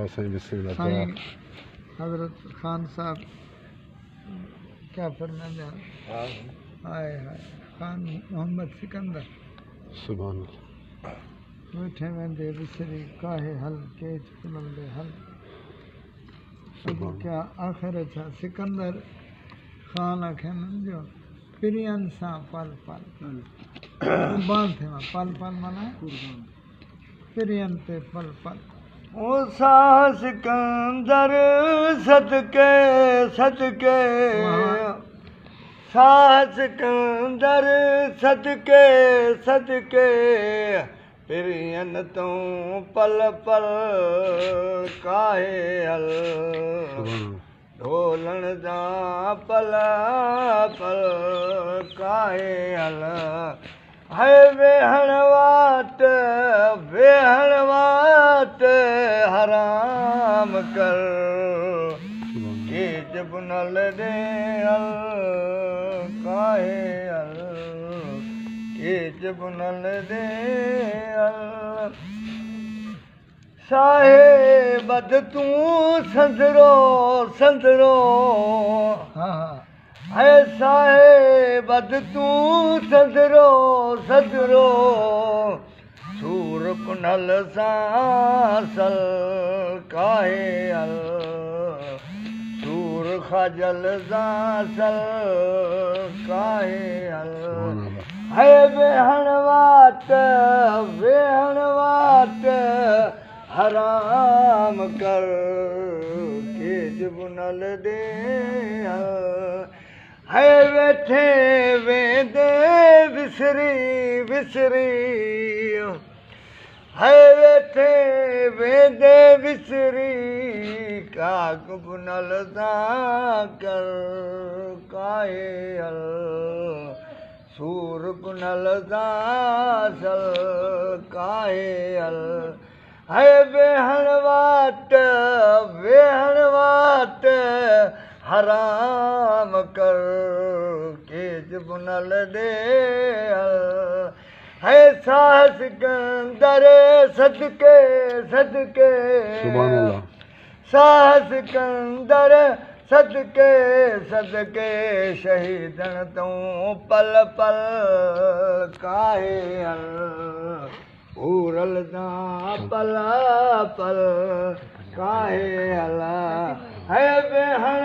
साईं हज़रत खान साहब क्या फरमाते हैं? हाय हाय खान मोहम्मद सिकंदर सुभान वेठे वेंदे विसरी काहे हल केच पुनंदे हल क्या आख़िर छा सिकंदर खान आखन जो पिरियन सां पल पल कुर्बान थिया पल पल माना पिरियन ते पल पल ओ सा सिकंदर सदके सदके सा सिकंदर सदके सदके पिरियन तो पल पल काहे हल ढोलण जा पल पल काहे हल है वेहण वाट हराम कर के जब नल दे हल काहे हल के जब नल दे हल साहिबद तूं संदरो संदरो है साहिबद तूं संदरो संदरो सूर कुनल सां सल काहे हल सूर खजल सां सल काहे हल है वेहण वाट हराम कर के जुबनल दे है वेठे वेंदे विसरी विसरी है वेठे वेंदे विसरी काग बुनल सां कर काहे हल सूर कुनल सां सल काहे हल है वेहण वाट हराम कर के जुबनल दे है साह सिकंदर सदके सदके साह सिकंदर सदके सदके शहीदन तूं पल पल काहे हल पूरल जा पल पल काहे हल है वेहण